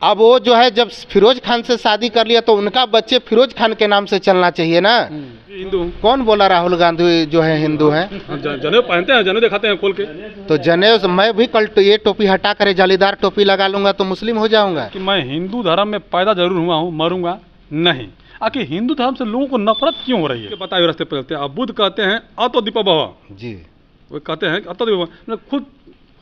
अब वो जो है जब फिरोज खान से शादी कर लिया तो उनका बच्चे फिरोज खान के नाम से चलना चाहिए ना। हिंदू कौन बोला राहुल गांधी जो है हिंदू हैं? जनेऊ पहनते हैं, जनेऊ दिखाते हैं खोल के। तो जनेऊ से मैं भी कल ये टोपी हटा कर जालीदार टोपी लगा लूंगा तो मुस्लिम हो जाऊंगा। कि मैं हिंदू धर्म में पैदा जरूर हुआ हूँ, मरूंगा नहीं। आखिर हिंदू धर्म से लोगों को नफरत क्यों हो रही है? बताइए रास्ते पे चलते हैं। अब बुद्ध कहते हैं अतो दीपो भव जी, वो कहते हैं अतो दीपो भव,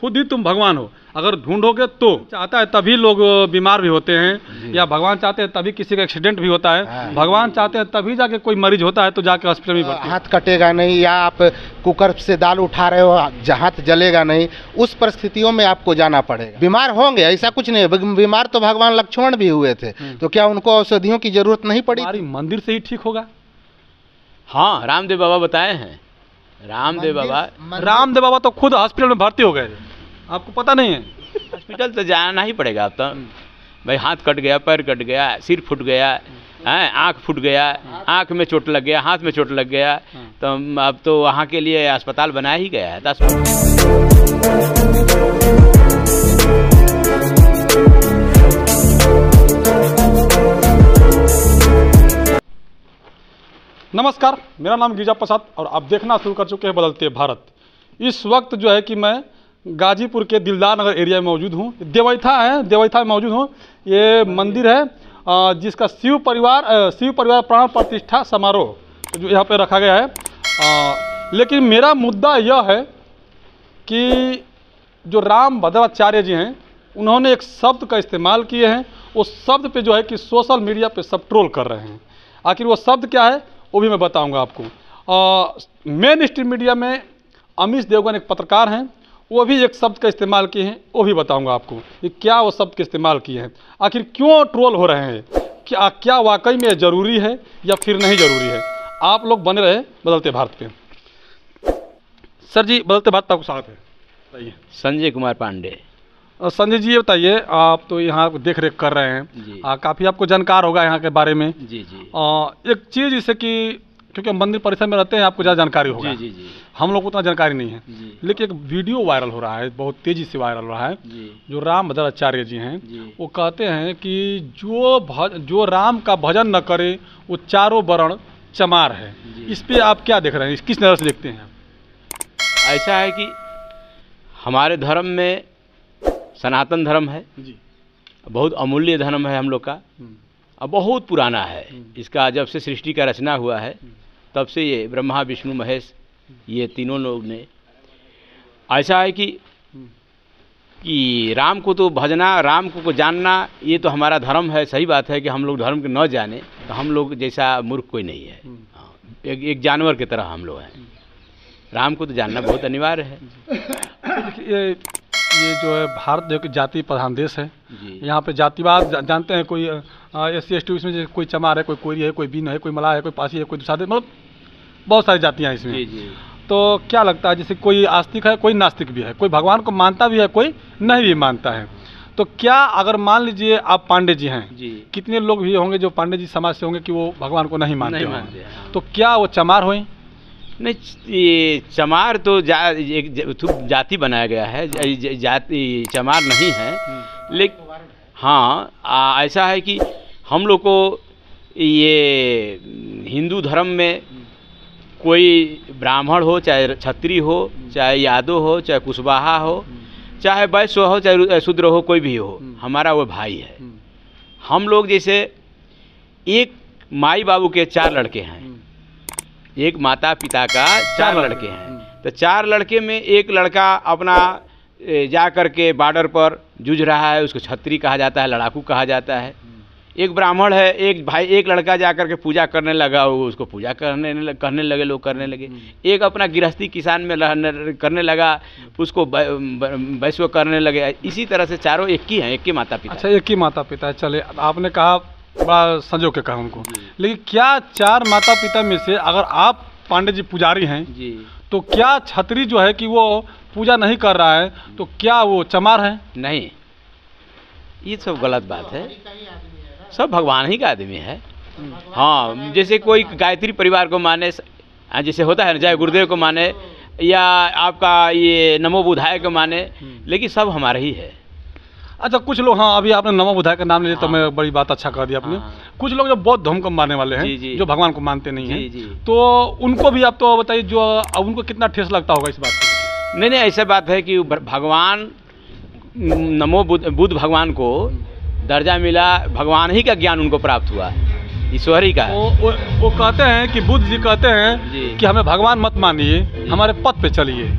खुद ही तुम भगवान हो। अगर ढूंढोगे तो चाहता है तभी लोग बीमार भी होते हैं, या भगवान चाहते हैं तभी किसी का एक्सीडेंट भी होता है। भगवान चाहते हैं तभी जाके कोई मरीज होता है तो जाके हॉस्पिटल में भर्ती। हाथ कटेगा नहीं, या आप कुकर से दाल उठा रहे हो हाथ जलेगा नहीं, उस परिस्थितियों में आपको जाना पड़ेगा। बीमार होंगे ऐसा कुछ नहीं है, बीमार तो भगवान लक्ष्मण भी हुए थे, तो क्या उनको औषधियों की जरूरत नहीं पड़ी? हमारी मंदिर से ही ठीक होगा। हाँ, रामदेव बाबा बताए हैं। रामदेव बाबा तो खुद हॉस्पिटल में भर्ती हो गए, आपको पता नहीं है? हॉस्पिटल तो जाना ही पड़ेगा अब तो। भाई हाथ कट गया, पैर कट गया, सिर फूट गया, आँख फूट गया, आँख में चोट लग गया, हाथ में चोट लग गया, तो अब तो वहाँ के लिए अस्पताल बनाया ही गया है 10। नमस्कार, मेरा नाम गिरिजा प्रसाद और आप देखना शुरू कर चुके हैं बदलते भारत। इस वक्त जो है कि मैं गाजीपुर के दिलदार नगर एरिया में मौजूद हूँ। देवैथा में मौजूद हूँ। ये मंदिर है जिसका शिव परिवार प्राण प्रतिष्ठा समारोह जो यहाँ पे रखा गया है। लेकिन मेरा मुद्दा यह है कि जो राम भद्राचार्य जी हैं उन्होंने एक शब्द का इस्तेमाल किए हैं। उस शब्द पे जो है कि सोशल मीडिया पे सब ट्रोल कर रहे हैं। आखिर वो शब्द क्या है वो भी मैं बताऊंगा आपको। मेन स्ट्रीम मीडिया में अमीश देवगन एक पत्रकार हैं, वो भी एक शब्द का इस्तेमाल किए हैं, वो भी बताऊंगा आपको कि क्या वो शब्द का इस्तेमाल किए हैं, आखिर क्यों ट्रोल हो रहे हैं, क्या वाकई में ज़रूरी है या फिर नहीं ज़रूरी है। आप लोग बने रहे बदलते भारत पे। सर जी, बदलते भारत आपको स्वागत है। बताइए। संजय कुमार पांडे। संजय जी, ये बताइए, आप तो यहाँ देख रेख कर रहे हैं, काफ़ी आपको जानकार होगा यहाँ के बारे में। जी। एक चीज़ जैसे कि क्योंकि मंदिर परिसर में रहते हैं, आपको ज़्यादा जानकारी होगा। जी। हम लोग को उतना जानकारी नहीं है, लेकिन एक वीडियो वायरल हो रहा है, बहुत तेज़ी से वायरल हो रहा है। जो राम भद्राचार्य जी हैं वो कहते हैं कि जो राम का भजन न करे वो चारों वर्ण चमार है। इस पर आप क्या देख रहे हैं, किस नज़र से देखते हैं? ऐसा है कि हमारे धर्म में सनातन धर्म है जी, बहुत अमूल्य धर्म है हम लोग का, और बहुत पुराना है। इसका जब से सृष्टि का रचना हुआ है तब से ये ब्रह्मा विष्णु महेश ये तीनों लोग ने, ऐसा है कि राम को तो भजना, राम को जानना ये तो हमारा धर्म है। सही बात है कि हम लोग धर्म को न जाने तो हम लोग जैसा मूर्ख कोई नहीं है। एक जानवर की तरह हम लोग हैं। राम को तो जानना बहुत अनिवार्य है। ये जो है भारत जो कि जाति प्रधान देश है, यहाँ पे जातिवाद जानते हैं। कोई SC ST इसमें जैसे कोई चमार है, कोई कोयरी है, कोई बीन है, कोई मलाह है, कोई पासी है, कोई दुसाधे, मतलब बहुत सारी जातियाँ इसमें। जी। तो क्या लगता है, जैसे कोई आस्तिक है, कोई नास्तिक भी है, कोई भगवान को मानता भी है, कोई नहीं भी मानता है, तो क्या अगर मान लीजिए आप पांडे जी हैं, कितने लोग भी होंगे जो पांडे जी समाज से होंगे कि वो भगवान को नहीं मानते, तो क्या वो चमार हुए? नहीं, ये चमार तो एक जाति बनाया गया है, जाति चमार नहीं है। लेकिन हाँ, ऐसा है कि हम लोग को ये हिंदू धर्म में कोई ब्राह्मण हो, चाहे क्षत्रिय हो, चाहे यादव हो, चाहे कुशवाहा हो, चाहे वैश्य हो, चाहे शूद्र हो, कोई भी हो, हमारा वो भाई है। हम लोग जैसे एक माई बाबू के 4 लड़के हैं, एक माता पिता का 4 लड़के हैं, तो 4 लड़के में एक लड़का अपना जा कर के बॉर्डर पर जूझ रहा है, उसको क्षत्रिय कहा जाता है, लड़ाकू कहा जाता है। एक ब्राह्मण है, एक लड़का जा कर के पूजा करने लगा, वो उसको पूजा करने लगे, लोग करने लगे। एक अपना गृहस्थी किसान में करने लगा, उसको वैश्य करने लगे। इसी तरह से चारों एक ही हैं, एक ही माता पिता। अच्छा, एक ही माता पिता है। चले, आपने कहा बड़ा संजो के कहा उनको, लेकिन क्या 4 माता पिता में से अगर आप पांडे जी पुजारी हैं जी, तो क्या छतरी जो है कि वो पूजा नहीं कर रहा है, तो क्या वो चमार है? नहीं, ये सब गलत बात है। सब भगवान ही का आदमी है। हाँ, जैसे कोई गायत्री परिवार को माने, जैसे होता है ना, जय गुरुदेव को माने, या आपका ये नमो बुधाय को माने, लेकिन सब हमारे ही है। अच्छा कुछ लोग, हाँ अभी आपने नमो बुद्धाय का नाम ले लिया तो हाँ। मैं बड़ी बात अच्छा कर दी आपने। हाँ। कुछ लोग जो बौद्ध धर्म को मानने वाले हैं, जी, जी। जो भगवान को मानते नहीं जी, जी। हैं, तो उनको भी आप तो बताइए, जो अब उनको कितना ठेस लगता होगा इस बात को। नहीं नहीं, ऐसा बात है कि भगवान नमो बुद्ध भगवान को दर्जा मिला, भगवान ही का ज्ञान उनको प्राप्त हुआ, ईश्वर ही का है। वो कहते हैं कि बुद्ध जी कहते हैं जी। कि हमें भगवान मत मानिए, हमारे पथ पे चलिए।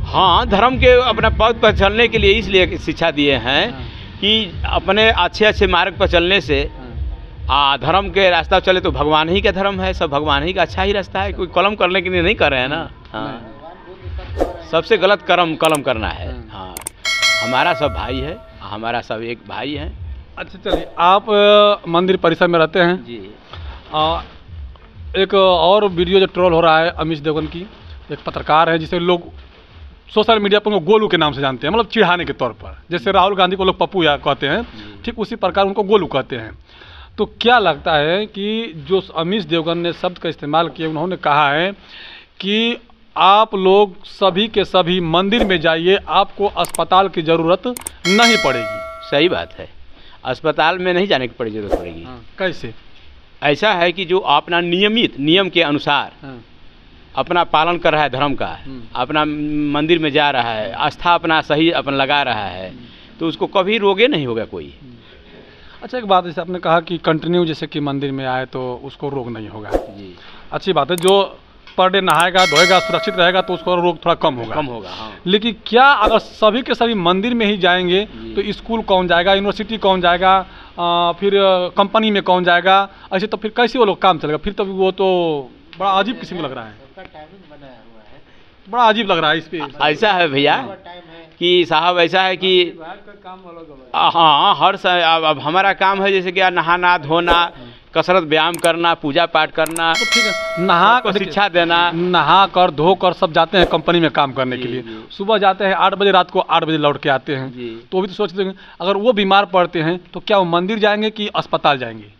हाँ, धर्म के अपना पथ पर चलने के लिए इसलिए शिक्षा दिए हैं कि अपने अच्छे अच्छे मार्ग पर चलने से धर्म के रास्ता चले तो भगवान ही का धर्म है, सब भगवान ही का अच्छा ही रास्ता है, कोई कलम करने के लिए नहीं कर रहे हैं ना। हाँ, सबसे गलत कलम करना है। हाँ, हमारा सब भाई है, हमारा सब एक भाई है। अच्छा चलिए, आप मंदिर परिसर में रहते हैं जी। एक और वीडियो जो ट्रोल हो रहा है अमीश देवगन की, एक पत्रकार है जिसे लोग सोशल मीडिया पर उनको गोलू के नाम से जानते हैं, मतलब चिढ़ाने के तौर पर, जैसे राहुल गांधी को लोग पप्पू या कहते हैं, ठीक उसी प्रकार उनको गोलू कहते हैं। तो क्या लगता है कि जो अमीश देवगन ने शब्द का इस्तेमाल किया, उन्होंने कहा है कि आप लोग सभी के सभी मंदिर में जाइए, आपको अस्पताल की ज़रूरत नहीं पड़ेगी। सही बात है, अस्पताल में नहीं जाने की जरूरत पड़ेगी। कैसे? ऐसा है कि जो अपना नियम के अनुसार अपना पालन कर रहा है धर्म का, अपना मंदिर में जा रहा है, आस्था अपना सही अपन लगा रहा है, तो उसको कभी रोगे नहीं होगा कोई। अच्छा एक बात, जैसे आपने कहा कि कंटिन्यू जैसे कि मंदिर में आए तो उसको रोग नहीं होगा। जी, अच्छी बात है, जो पर डे नहाएगा धोएगा सुरक्षित रहेगा तो उसको रोग थोड़ा कम होगा। हाँ। लेकिन क्या अगर सभी के सभी मंदिर में ही जाएंगे तो स्कूल कौन जाएगा, यूनिवर्सिटी कौन जाएगा, फिर कंपनी में कौन जाएगा, ऐसे तो फिर कैसे वो लोग काम चलेगा? फिर तो वो तो बड़ा अजीब किस्म लग रहा है, बड़ा अजीब लग रहा है इस पे। ऐसा है भैया कि साहब, ऐसा है कि हाँ, अब हमारा काम है जैसे कि नहाना धोना, कसरत व्यायाम करना, पूजा पाठ करना, तो ठीक है, नहा कर शिक्षा देना, नहा कर धो कर सब जाते हैं कंपनी में काम करने के लिए। सुबह जाते हैं 8 बजे, रात को 8 बजे लौट के आते हैं। तो अभी तो सोचते हैं अगर वो बीमार पड़ते हैं तो क्या वो मंदिर जाएंगे कि अस्पताल जाएंगे?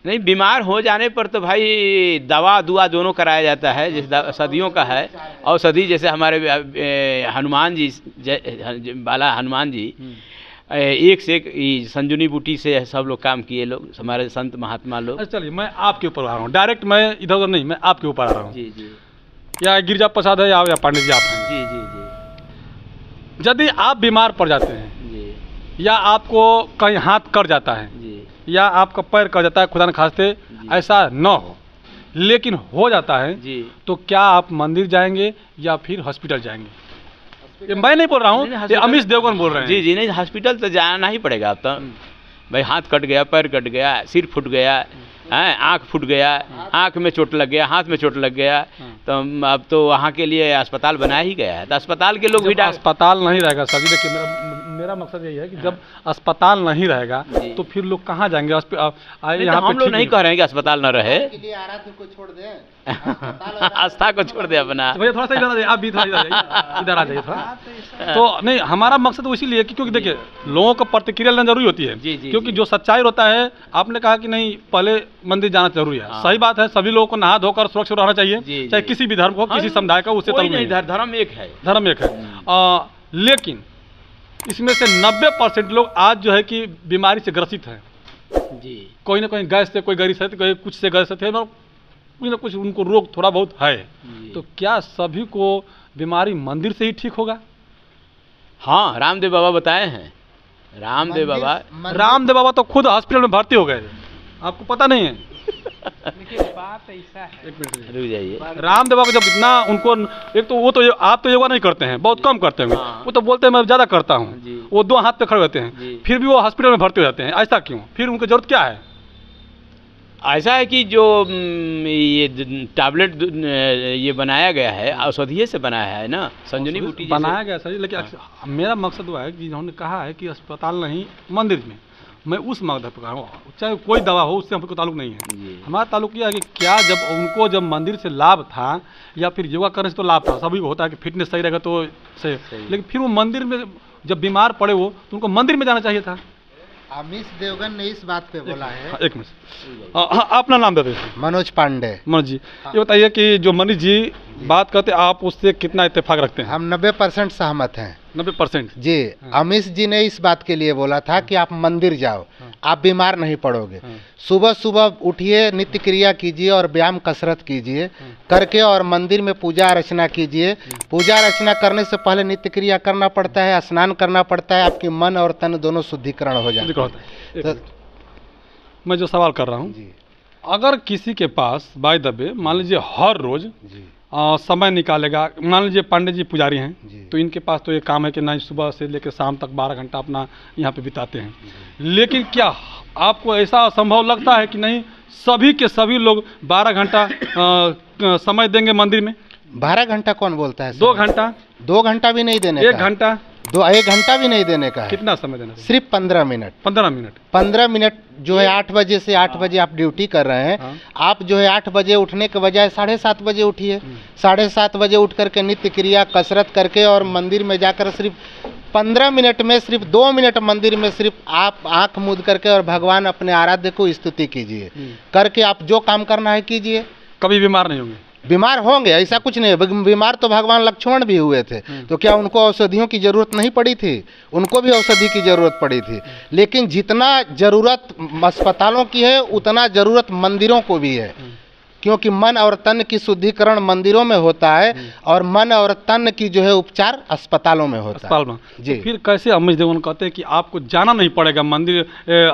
नहीं, बीमार हो जाने पर तो भाई दवा दुआ दोनों कराया जाता है, जैसे सदियों का है औषधि, जैसे हमारे हनुमान जी बाला हनुमान जी एक से एक संजुनी बूटी से सब लोग काम किए, लोग हमारे संत महात्मा लोग। अच्छा चलिए, मैं आपके ऊपर आ रहा हूँ डायरेक्ट, मैं इधर उधर नहीं, मैं आपके ऊपर आ रहा हूँ। जी जी। या गिरिजा प्रसाद है या पांडे जी आप हैं। जी जी जी। यदि आप बीमार पड़ जाते हैं जी, या आपको कहीं हाथ कट जाता है जी, या आपका पैर कट जाता है, खुदा न खास्ते ऐसा न हो, लेकिन हो जाता है जी, तो क्या आप मंदिर जाएंगे या फिर हॉस्पिटल जाएंगे? ये मैं नहीं बोल रहा हूँ, ये अमीश देवगन बोल रहे हैं। जी जी। नहीं, हॉस्पिटल तो जाना ही पड़ेगा अब तो। भाई हाथ कट गया, पैर कट गया, सिर फूट गया, आँख फूट गया, आँख में चोट लग गया, हाथ में चोट लग गया, तो अब तो वहाँ के लिए अस्पताल बनाया ही गया है। तो अस्पताल के लोग भी अस्पताल नहीं रहेगा सर जी, देखिए मेरा मकसद यही है कि जब अस्पताल नहीं रहेगा तो फिर लोग कहाँ जाएंगे? यहाँ हम लोग नहीं कह रहे हैं कि अस्पताल न रहे, आस्था को छोड़ दे अपना। भैया थोड़ा सा इधर आ जाइए, आप भी थोड़ा इधर आ जाइए थोड़ा। तो नहीं, हमारा मकसद तो इसीलिए कि क्योंकि देखिए लोगों को प्रतिक्रिया लेना जरूरी होती है। क्योंकि जो सच्चाई होता है, आपने कहा कि नहीं पहले मंदिर जाना जरूरी है, सही बात है, सभी लोगों को नहा धोकर सुरक्षित रहना चाहिए, चाहे किसी भी धर्म को, किसी समुदाय का, उससे नहीं, धर्म एक है, धर्म एक है। लेकिन इसमें से 90% लोग आज जो है कि बीमारी से ग्रसित हैं जी। कोई ना कोई गैस से, कोई ग्रसित है, कोई कुछ से ग्रसित है, कुछ ना कुछ उनको रोग थोड़ा बहुत है। तो क्या सभी को बीमारी मंदिर से ही ठीक होगा? हाँ, रामदेव बाबा बताए हैं, रामदेव बाबा तो खुद हॉस्पिटल में भर्ती हो गए, आपको पता नहीं है? लेकिन बात ऐसा है, एक मिनट रुक जाइए। रामदेव बाबा जब इतना उनको, एक तो वो तो आप तो योगा नहीं करते हैं, बहुत कम करते हैं, वो तो बोलते हैं मैं ज़्यादा करता हूँ, वो 2 हाथ पे खड़े होते हैं, फिर भी वो हॉस्पिटल में भर्ती हो जाते हैं, ऐसा क्यों? फिर उनकी जरूरत क्या है? ऐसा है कि जो ये टैबलेट ये बनाया गया है, औषधीय से बनाया है ना, संजुनी बूटी बनाया गया सर। लेकिन मेरा मकसद वो है कि जिन्होंने कहा है कि अस्पताल नहीं मंदिर में, मैं उस मकसद पर कह रहा हूँ, चाहे कोई दवा हो उससे हमको ताल्लुक नहीं है। हमारा ताल्लुक यह है कि क्या जब मंदिर से लाभ था या फिर योगा करने से तो लाभ था, सभी को होता है कि फिटनेस सही रहेगा तो सही, लेकिन फिर वो मंदिर में जब बीमार पड़े वो तो उनको मंदिर में जाना चाहिए था। अमीश देवगन ने इस बात पे बोला है। हाँ, एक मिनट। हाँ, अपना नाम दे दीजिए। मनोज पांडे। मनोज जी, ये बताइए कि जो मनीष जी बात करते हैं, आप उससे कितना इत्तेफाक रखते हैं? हम 90% सहमत हैं। 90%? जी। अमीश जी ने इस बात के लिए बोला था कि आप मंदिर जाओ, आप बीमार नहीं पड़ोगे। सुबह सुबह उठिए, नित्य क्रिया कीजिए और व्यायाम कसरत कीजिए, करके और मंदिर में पूजा अर्चना कीजिए। पूजा अर्चना करने से पहले नित्य क्रिया करना पड़ता है, स्नान करना पड़ता है, आपकी मन और तन दोनों शुद्धिकरण हो जाता है। मैं जो सवाल कर रहा हूँ, अगर किसी के पास बाय द वे मान लीजिए हर रोज समय निकालेगा, मान लीजिए पांडे जी पुजारी हैं, तो इनके पास तो ये काम है कि नहीं सुबह से लेकर शाम तक 12 घंटा अपना यहाँ पे बिताते हैं, लेकिन क्या आपको ऐसा असंभव लगता है कि नहीं सभी के सभी लोग 12 घंटा समय देंगे मंदिर में? 12 घंटा कौन बोलता है? 2 घंटा? 2 घंटा भी नहीं देने 1 का। घंटा? 1 घंटा भी नहीं देने का है। कितना समय देना? सिर्फ 15 मिनट। 15 मिनट? 15 मिनट जो है 8 बजे से 8 बजे आप ड्यूटी कर रहे हैं। हाँ। आप जो है 8 बजे उठने के बजाय 7:30 बजे उठिए। 7:30 बजे उठ करके नित्य क्रिया कसरत करके और मंदिर में जाकर सिर्फ 15 मिनट में सिर्फ 2 मिनट मंदिर में सिर्फ आप आंख मूंद करके और भगवान अपने आराध्य को स्तुति कीजिए। करके आप जो काम करना है कीजिए। कभी बीमार नहीं होंगे? बीमार होंगे ऐसा कुछ नहीं है। बीमार तो भगवान लक्ष्मण भी हुए थे, तो क्या उनको औषधियों की जरूरत नहीं पड़ी थी? उनको भी औषधि की जरूरत पड़ी थी। लेकिन जितना जरूरत अस्पतालों की है उतना जरूरत मंदिरों को भी है, क्योंकि मन और तन की शुद्धिकरण मंदिरों में होता है और मन और तन की जो है उपचार अस्पतालों में होता अस्पताल में। जी। तो फिर कैसे अमीश देवगन कहते हैं कि आपको जाना नहीं पड़ेगा मंदिर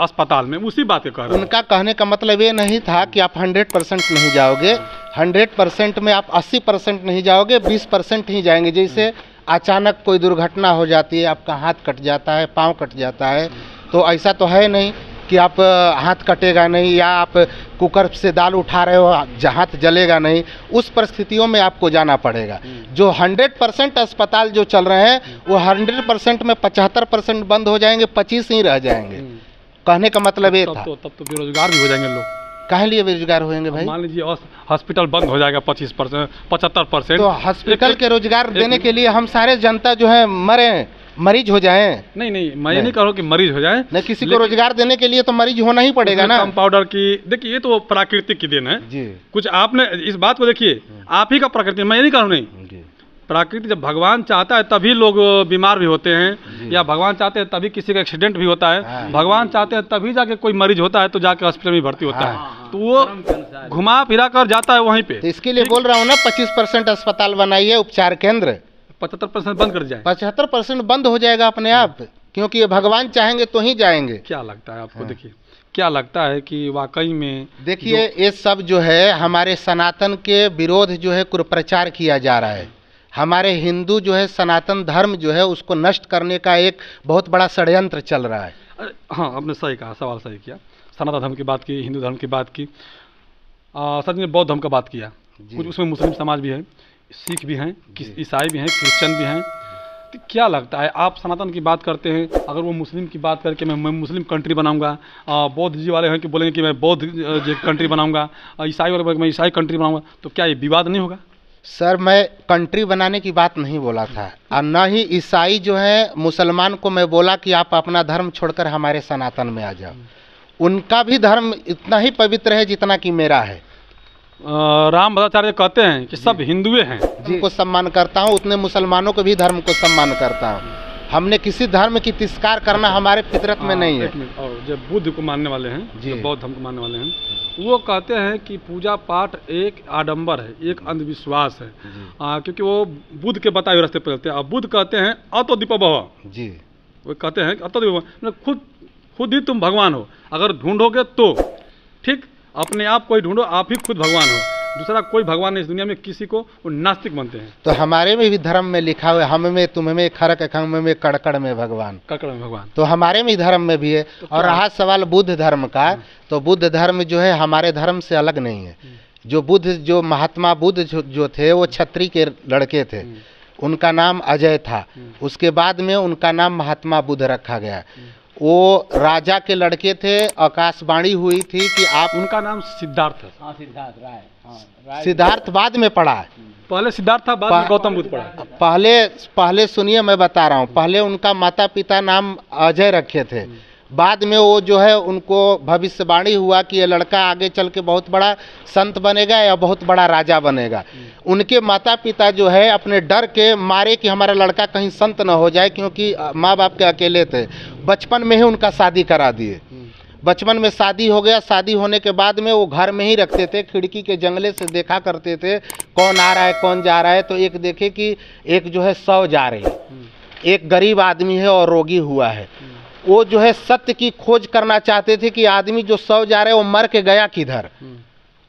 अस्पताल में? उसी बात के कह रहे हैं। उनका कहने का मतलब ये नहीं था कि आप 100% नहीं जाओगे। 100% में आप 80% नहीं जाओगे, 20% ही जाएंगे। जैसे अचानक कोई दुर्घटना हो जाती है, आपका हाथ कट जाता है, पाँव कट जाता है, तो ऐसा तो है नहीं कि आप हाथ कटेगा नहीं या आप कुकर से दाल उठा रहे हो हाथ जलेगा नहीं। उस परिस्थितियों में आपको जाना पड़ेगा। जो 100% अस्पताल जो चल रहे हैं वो 100% में 75% बंद हो जाएंगे, 25 ही रह जाएंगे। कहने का मतलब ये था। तब तो बेरोजगार भी हो जाएंगे लोग। काहे लिए बेरोजगार होंगे भाई? मान लीजिए हॉस्पिटल बंद हो जाएगा 25%, 75%। तो हॉस्पिटल के रोजगार देने के लिए हम सारे जनता जो है मरीज हो जाएं? नहीं, मैं ये नहीं कह रहा हूँ कि मरीज हो जाए। नहीं, किसी को रोजगार देने के लिए तो मरीज होना ही पड़ेगा ना। कंपाउंडर की देखिए, ये तो प्राकृतिक की देन है जी। कुछ आपने इस बात को देखिए, आप ही का प्रकृति, मैं ये नहीं कह रहा हूँ। नहीं, प्रकृति जब भगवान चाहता है तभी लोग बीमार भी होते हैं, या भगवान चाहते हैं तभी किसी का एक्सीडेंट भी होता है। भगवान चाहते हैं तभी जाके कोई मरीज होता है तो जाके हॉस्पिटल में भर्ती होता है, तो वो घुमा फिरा कर जाता है वहीं पे। तो इसके लिए बोल रहा हूँ ना 25% अस्पताल बनाइए, उपचार केंद्र। 75% बंद कर जाए? 75% बंद हो जाएगा अपने आप, क्योंकि ये भगवान चाहेंगे तो ही जाएंगे। क्या लगता है आपको? देखिए, क्या लगता है कि वाकई में देखिए ये सब जो है हमारे सनातन के विरोध जो है कुप्रचार किया जा रहा है। हमारे हिंदू जो है सनातन धर्म जो है उसको नष्ट करने का एक बहुत बड़ा षड्यंत्र चल रहा है। हाँ, आपने सही कहा, सवाल सही किया। सनातन धर्म की बात की, हिंदू धर्म की बात की, सच में बौद्ध धर्म का बात किया, कुछ उसमें मुस्लिम समाज भी है, सिख भी हैं, ईसाई भी हैं, क्रिश्चियन भी हैं। तो क्या लगता है, आप सनातन की बात करते हैं, अगर वो मुस्लिम की बात करके मैं मुस्लिम कंट्री बनाऊंगा, बौद्ध जी वाले हैं कि बोलेंगे कि मैं बौद्ध कंट्री बनाऊंगा, ईसाई वाले बोलेंगे मैं ईसाई कंट्री बनाऊंगा, तो क्या ये विवाद नहीं होगा? सर, मैं कंट्री बनाने की बात नहीं बोला था, और न ही ईसाई जो है मुसलमान को मैं बोला कि आप अपना धर्म छोड़कर हमारे सनातन में आ जाओ। उनका भी धर्म इतना ही पवित्र है जितना कि मेरा है। राम भद्राचार्य कहते हैं कि सब हिंदुए हैं। जिनको सम्मान करता हूँ उतने मुसलमानों को भी धर्म को सम्मान करता हूँ। हमने किसी धर्म की तिरस्कार करना हमारे फितरत में नहीं है। और जो बुद्ध को मानने वाले हैं, जो बौद्ध धर्म को मानने वाले हैं, वो कहते हैं कि पूजा पाठ एक आडंबर है, एक अंधविश्वास है, क्योंकि वो बुद्ध के बताए हुए रास्ते पर चलते हैं। और बुद्ध कहते हैं अतो दीपो भव जी, वो कहते हैं अतो दीपो भव, खुद ही तुम भगवान हो। अगर ढूंढोगे तो ठीक, अपने आप कोई ढूंढो, आप ही खुद भगवान हो, दूसरा कोई भगवान नहीं इस दुनिया में, किसी को वो नास्तिक बनते हैं। तो हमारे में भी धर्म में लिखा हुआ है, हम में तुम में खरक खंग में कड़कड़ में भगवान, कड़कड़ में भगवान, तो हमारे में धर्म में भी है। तो और रहा सवाल बुद्ध धर्म का, तो बुद्ध धर्म जो है हमारे धर्म से अलग नहीं है। जो बुद्ध, जो महात्मा बुद्ध जो थे वो क्षत्रिय के लड़के थे, उनका नाम अजय था। उसके बाद में उनका नाम महात्मा बुद्ध रखा गया। वो राजा के लड़के थे, आकाशवाणी हुई थी कि आप, उनका नाम सिद्धार्थ है। हाँ, सिद्धार्थ राय। सिद्धार्थ बाद में पढ़ा है, पहले सिद्धार्थ था, बाद में गौतम बुद्ध पढ़ा। पहले सुनिए मैं बता रहा हूँ, पहले उनका माता पिता नाम अजय रखे थे, बाद में वो जो है उनको भविष्यवाणी हुआ कि ये लड़का आगे चल के बहुत बड़ा संत बनेगा या बहुत बड़ा राजा बनेगा। उनके माता पिता जो है अपने डर के मारे कि हमारा लड़का कहीं संत न हो जाए, क्योंकि माँ बाप के अकेले थे, बचपन में ही उनका शादी करा दिए। बचपन में शादी हो गया। शादी होने के बाद में वो घर में ही रखते थे, खिड़की के जंगले से देखा करते थे कौन आ रहा है कौन जा रहा है। तो एक देखे कि एक जो है 100 जा रही है, एक गरीब आदमी है और रोगी हुआ है। वो जो है सत्य की खोज करना चाहते थे कि आदमी जो 100 जा रहा है वो मर के गया किधर।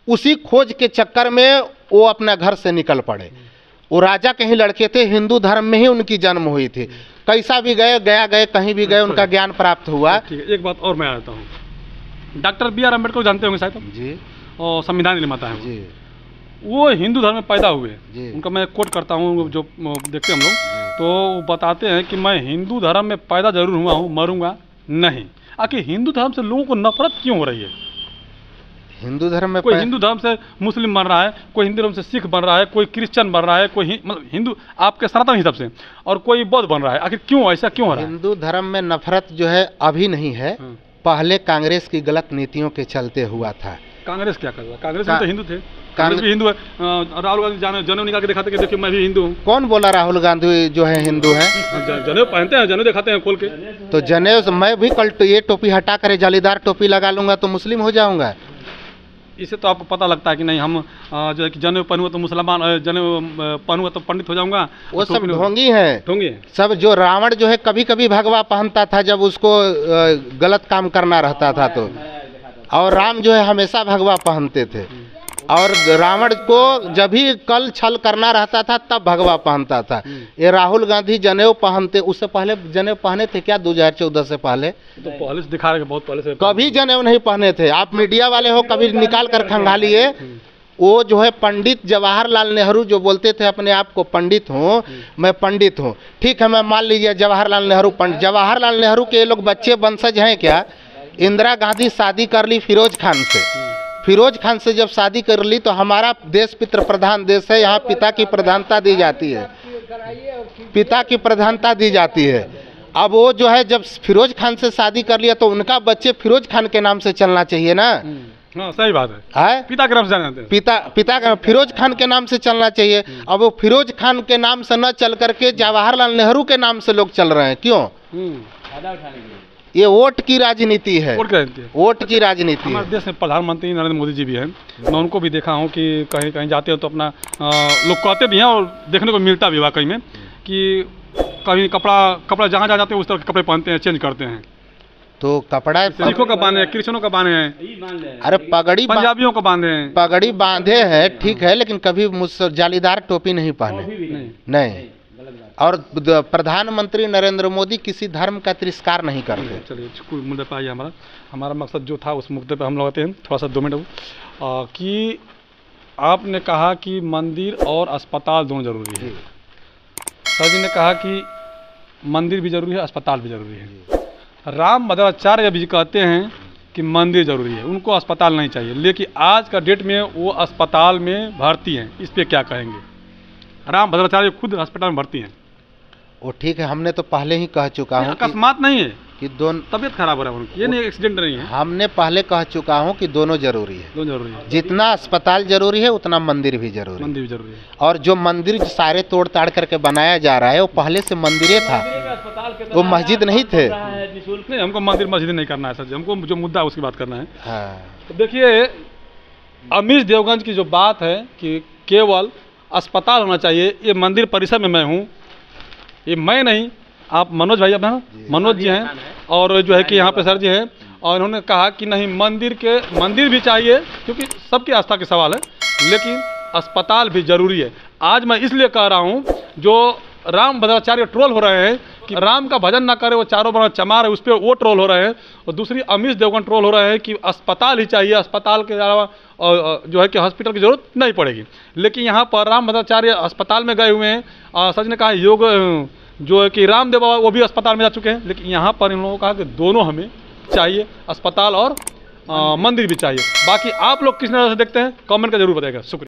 उसी खोज के चक्कर में वो अपना घर से निकल पड़े। वो राजा के ही लड़के थे, हिंदू धर्म में ही उनकी जन्म हुई थी। कैसा भी गए गए कहीं भी गए उनका ज्ञान प्राप्त हुआ। ठीक है, एक बात और मैं आता हूँ। डॉक्टर बी आर अम्बेडकर जानते होंगे शायद जी, और संविधान निर्माता है जी, वो हिंदू धर्म में पैदा हुए। जी। उनका मैं कोट करता हूँ, जो देखते हैं हम लोग, तो वो बताते हैं कि मैं हिंदू धर्म में पैदा जरूर हुआ हूँ, मरूंगा नहीं। आखिर हिंदू धर्म से लोगों को नफरत क्यों हो रही है? हिंदू धर्म में कोई हिंदू धर्म से मुस्लिम बन रहा है, कोई हिंदू धर्म से सिख बन रहा है, कोई क्रिश्चियन बन रहा है, कोई मतलब हिंदू आपके सनातन हिसाब से, और कोई बौद्ध बन रहा है। आखिर क्यों, ऐसा क्यों हो रहा है? हिंदू धर्म में नफरत जो है अभी नहीं है, पहले कांग्रेस की गलत नीतियों के चलते हुआ था। कांग्रेस क्या कर रहा है? कांग्रेस में तो हिंदू थे, कांग्रेस कांग्रेस भी हिंदू है। राहुल गांधी जनेऊ निकाल के दिखाते कि देखिए मैं भी हिंदू हूँ। कौन बोला राहुल गांधी जो है हिंदू है? जनेऊ पहनते हैं, जनेऊ दिखाते हैं खोल के। तो जनेऊ से मैं भी कल ये टोपी हटा कर जालीदार टोपी लगा लूंगा तो मुस्लिम हो जाऊंगा। इससे तो आपको पता लगता है कि नहीं, हम जो है कि जनेऊ पहनूंगा तो मुसलमान, जनेऊ पहनूंगा तो पंडित हो जाऊंगा। वो सब ढोंगी है, ढोंगी सब। जो रावण जो है कभी कभी भगवा पहनता था जब उसको गलत काम करना रहता था तो, और राम जो है हमेशा भगवा पहनते थे। और रावण को जब भी कल छल करना रहता था तब भगवा पहनता था। ये राहुल गांधी जनेऊ पहनते, उससे पहले जनेऊ पहने थे क्या? 2014 से पहले तो पहले से दिखा रहे हैं, बहुत पहले से कभी जनेऊ नहीं पहने थे। आप मीडिया वाले हो, कभी निकाल कर खंगालिए। वो जो है पंडित जवाहरलाल नेहरू जो बोलते थे अपने आप को पंडित हूँ, मैं पंडित हूँ। ठीक है, मैं मान लीजिए जवाहरलाल नेहरू पंडित। जवाहरलाल नेहरू के ये लोग बच्चे वंशज हैं क्या? इंदिरा गांधी शादी कर ली फिरोज खान से। फिरोज खान से जब शादी कर ली तो हमारा देश पितृ प्रधान देश है, यहाँ पिता की प्रधानता दी जाती है, पिता की प्रधानता दी जाती है। अब वो जो है जब फिरोज खान से शादी कर लिया तो उनका बच्चे फिरोज खान के नाम से चलना चाहिए ना। हाँ, सही बात है। पिता के नाम से जाते हैं। पिता का फिरोज खान के नाम से चलना चाहिए। अब वो फिरोज खान के नाम से न चल करके जवाहरलाल नेहरू के नाम से लोग चल रहे हैं, क्यों? ये वोट की राजनीति है, वोट की राजनीति है। हमारे देश में प्रधानमंत्री नरेंद्र मोदी जी भी हैं। मैं उनको भी देखा हूँ कि कहीं कहीं जाते हो तो अपना लोग कहते भी हैं और देखने को मिलता भी वाकई में कि कहीं कपड़ा जहाँ जाते हैं उस तरह के कपड़े पहनते हैं, चेंज करते हैं। तो कपड़ा सिखों का बांधे हैं, क्रिश्चनों का बांधे हैं, अरे पगड़ी पंजाबियों का बांधे हैं, पगड़ी बांधे हैं, ठीक है, लेकिन कभी जालीदार टोपी नहीं पहने, नहीं। और प्रधानमंत्री नरेंद्र मोदी किसी धर्म का तिरस्कार नहीं करते। चलिए, कोई मुद्दे पर आइए। हमारा मकसद जो था उस मुद्दे पर हम लोग आते हैं थोड़ा सा 2 मिनट कि आपने कहा कि मंदिर और अस्पताल दोनों जरूरी है। सर जी ने कहा कि मंदिर भी जरूरी है, अस्पताल भी जरूरी है। राम भद्राचार्य भी कहते हैं कि मंदिर जरूरी है, उनको अस्पताल नहीं चाहिए, लेकिन आज का डेट में वो अस्पताल में भर्ती हैं। इस पर क्या कहेंगे? राम भद्राचार्य खुद अस्पताल में भर्ती हैं। वो ठीक है, हमने तो पहले ही कह चुका हूँ अकस्मात नहीं है कि दोनों तबीयत खराब हो रहा है उनकी, ये नहीं एक्सीडेंट नहीं है। हमने पहले कह चुका हूँ कि दोनों जरूरी है, दोनों जरूरी है। जितना अस्पताल जरूरी है उतना मंदिर भी जरूरी है। मंदिर भी जरूरी है। और जो मंदिर सारे तोड़ ताड़ करके बनाया जा रहा है वो पहले से मंदिर था, वो मस्जिद नहीं थे। नहीं, हमको मंदिर मस्जिद नहीं करना है सर जी, हमको जो मुद्दा है उसकी बात करना है। हाँ। तो देखिए, अमीश देवगंज की जो बात है कि केवल अस्पताल होना चाहिए, ये मंदिर परिसर में मैं हूँ, ये मैं नहीं, आप मनोज भाई अपना मनोज जी हैं और जो है कि यहाँ पे सर जी हैं, और उन्होंने कहा कि नहीं मंदिर भी चाहिए क्योंकि सबकी आस्था के सवाल है, लेकिन अस्पताल भी जरूरी है। आज मैं इसलिए कह रहा हूँ जो राम भद्राचार्य ट्रोल हो रहे हैं कि राम का भजन ना करे वो चारों बना चमार है, उस पर वो ट्रोल हो रहे हैं, और दूसरी अमीश देवगन ट्रोल हो रहे हैं कि अस्पताल ही चाहिए, अस्पताल के अलावा जो है कि हॉस्पिटल की जरूरत नहीं पड़ेगी। लेकिन यहाँ पर राम भद्राचार्य अस्पताल में गए हुए हैं। सच ने कहा योग जो है कि रामदेव बाबा वो भी अस्पताल में जा चुके हैं, लेकिन यहाँ पर इन लोगों को कहा कि दोनों हमें चाहिए, अस्पताल और मंदिर भी चाहिए। बाकी आप लोग किस नज़र से देखते हैं कमेंट का जरूर बताइएगा। शुक्रिया।